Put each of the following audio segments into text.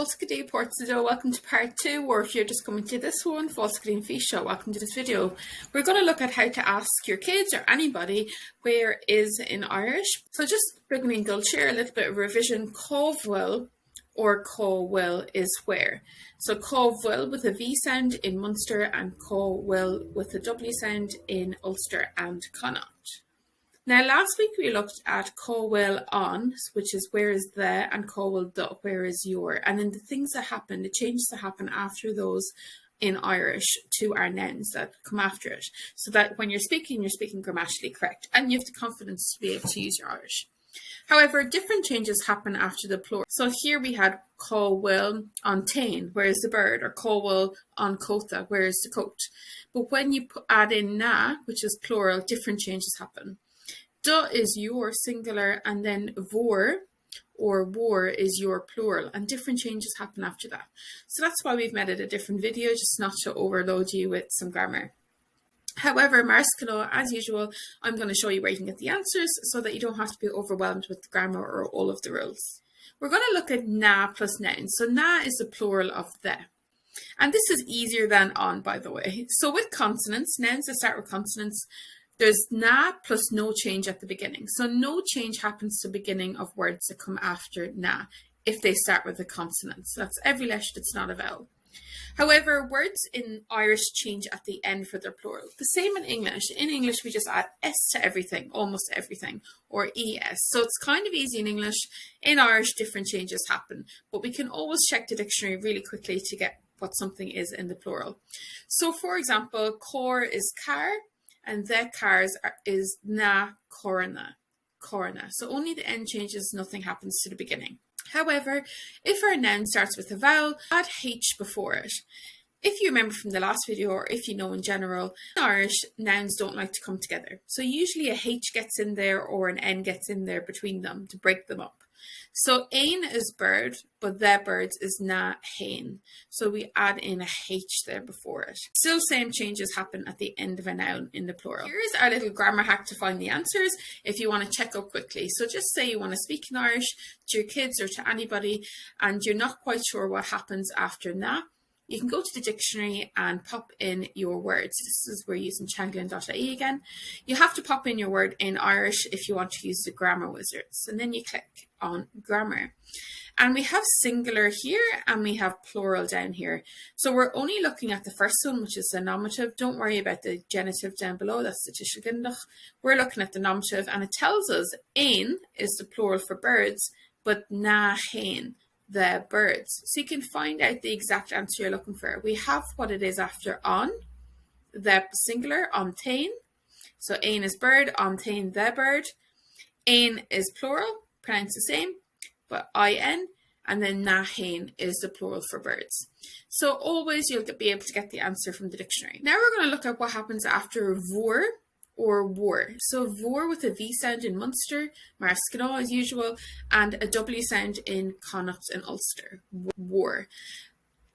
Foscadé Portsajo, welcome to part 2, or if you're just coming to this one, Foscadé and Fisha, welcome to this video. We're going to look at how to ask your kids or anybody where is in Irish. So just beginning Gaeilge, a little bit of revision. Cóhfuil or cóhfuil is where. So cóhfuil with a V sound in Munster and cóhfuil with a W sound in Ulster and Connaught. Now, last week we looked at cóhfuil on, which is where is the, and cóhfuil do, where is your. And then the things that happen, the changes that happen after those in Irish to our nouns that come after it. So that when you're speaking grammatically correct and you have the confidence to be able to use your Irish. However, different changes happen after the plural. So here we had cóhfuil on tain, where is the bird, or cóhfuil on cóta, where is the coat. But when you add in na, which is plural, different changes happen. Du is your singular, and then vor or war is your plural, and different changes happen after that. So that's why we've made it a different video, just not to overload you with some grammar. However, Marskano, as usual, I'm going to show you where you can get the answers so that you don't have to be overwhelmed with the grammar or all of the rules. We're going to look at na plus nouns. So na is the plural of the. And this is easier than on, by the way. So with consonants, nouns that start with consonants, there's na plus no change at the beginning. So no change happens to the beginning of words that come after na if they start with a consonant. So that's every letter that's not a vowel. However, words in Irish change at the end for their plural. The same in English. In English, we just add S to everything, almost everything, or ES. So it's kind of easy in English. In Irish, different changes happen. But we can always check the dictionary really quickly to get what something is in the plural. So for example, cor is car, and the cars is na corona. So only the end changes, nothing happens to the beginning. However, if our noun starts with a vowel, add H before it. If you remember from the last video, or if you know in general, in Irish, nouns don't like to come together. So usually a H gets in there or an N gets in there between them to break them up. So ein is bird, but the birds is na hain. So we add in a H there before it. Still same changes happen at the end of a noun in the plural. Here's our little grammar hack to find the answers if you want to check up quickly. So just say you want to speak in Irish to your kids or to anybody and you're not quite sure what happens after na. You can go to the dictionary and pop in your words. This is where you're using changlin.ie again. You have to pop in your word in Irish if you want to use the grammar wizards. And then you click on grammar. And we have singular here and we have plural down here. So we're only looking at the first one, which is the nominative. Don't worry about the genitive down below. That's the tishagindach. We're looking at the nominative and it tells us ein is the plural for birds, but na hain, the birds. So you can find out the exact answer you're looking for. We have what it is after on, the singular, on tain. So ein is bird, on tain, the bird. Ein is plural, pronounced the same, but in, and then na hain is the plural for birds. So always you'll be able to get the answer from the dictionary. Now we're going to look at what happens after vor or war. So vor with a V sound in Munster, Marskano as usual, and a W sound in Connaught and Ulster, war.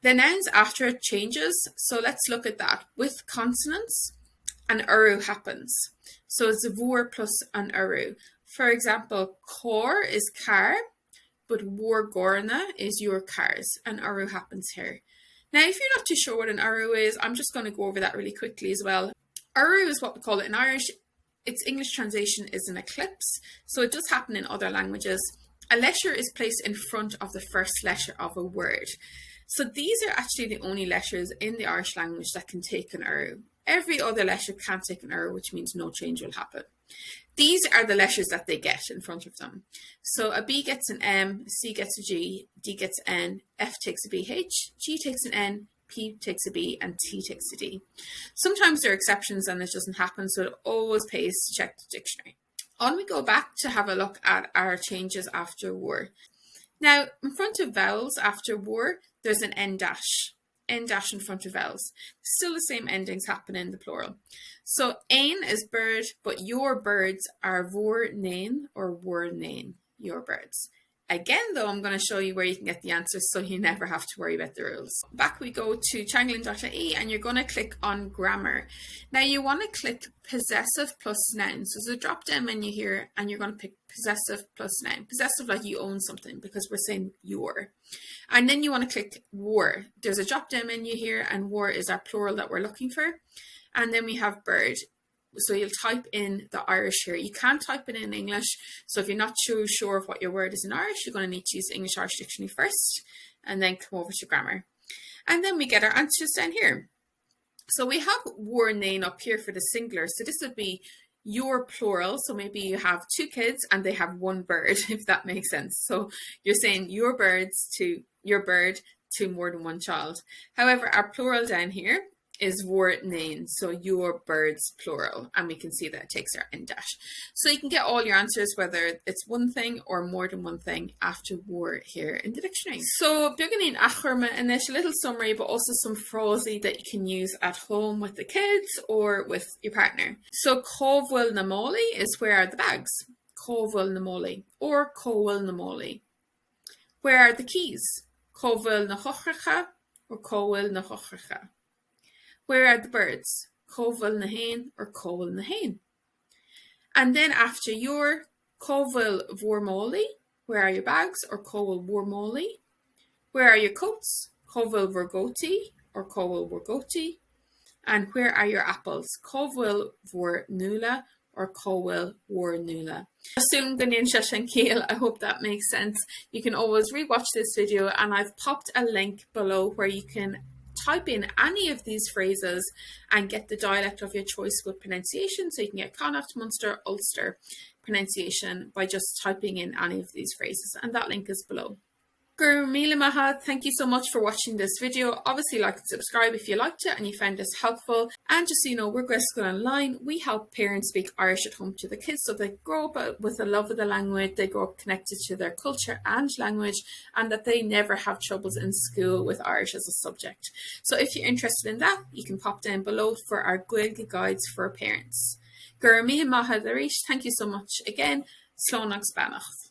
The nouns after it changes, so let's look at that. With consonants, an uru happens. So it's a vor plus an uru. For example, cor is car, but war gorna is your cars. An uru happens here. Now, if you're not too sure what an uru is, I'm just going to go over that really quickly as well. Uru is what we call it in Irish. Its English translation is an eclipse, so it does happen in other languages. A letter is placed in front of the first letter of a word. So these are actually the only letters in the Irish language that can take an uru. Every other letter can't take an uru, which means no change will happen. These are the letters that they get in front of them. So a B gets an M, C gets a G, D gets an, F takes a BH, G takes an N, P takes a B, and T takes a D. Sometimes there are exceptions and it doesn't happen, so it always pays to check the dictionary. On we go back to have a look at our changes after war. Now, in front of vowels after war, there's an N dash in front of vowels. Still the same endings happen in the plural. So ein is bird, but your birds are vor nain or wor nain, your birds. Again, though, I'm going to show you where you can get the answers so you never have to worry about the rules. Back we go to triangling.ie and you're going to click on grammar. Now you want to click possessive plus noun. So there's a drop down menu here and you're going to pick possessive plus noun. Possessive like you own something because we're saying your. And then you want to click war. There's a drop down menu here and war is our plural that we're looking for. And then we have bird. So you'll type in the Irish here. You can type it in English. So if you're not too sure of what your word is in Irish, you're going to need to use the English Irish Dictionary first and then come over to grammar. And then we get our answers down here. So we have war name up here for the singular. So this would be your plural. So maybe you have 2 kids and they have 1 bird, if that makes sense. So you're saying your bird to more than 1 child. However, our plural down here is war name, so your birds plural, and we can see that it takes our end dash. So you can get all your answers whether it's one thing or more than one thing after war here in the dictionary. So beginning achorma, and there's a little summary but also some phrases that you can use at home with the kids or with your partner. So cóhfuil na mólaí is where are the bags? Cóhfuil na mólaí or cóhfuil na mólaí. Where are the keys? Cóhfuil na chochracha or cóhfuil na chochracha. Where are the birds? Cóhfuil na hain or cóhfuil na hain. And then after your cóhfuil mhór mólaí, where are your bags or cóhfuil mhór mólaí. Where are your coats? Cóhfuil mhór gótaí or cóhfuil mhór gótaí. And where are your apples? Cóhfuil mhór nula or cóhfuil mhór nula. Assume ganin shashankil. I hope that makes sense. You can always rewatch this video and I've popped a link below where you can type in any of these phrases and get the dialect of your choice with pronunciation. So you can get Connacht, Munster, Ulster pronunciation by just typing in any of these phrases. And that link is below. Gur míle maith, thank you so much for watching this video. Obviously like and subscribe if you liked it and you found this helpful. And just so you know, we're Gaeilge School Online. We help parents speak Irish at home to the kids so they grow up with a love of the language, they grow up connected to their culture and language, and that they never have troubles in school with Irish as a subject. So if you're interested in that, you can pop down below for our Gaeilge guides for parents. Gur míle maith, thank you so much again. Slán agus beannacht.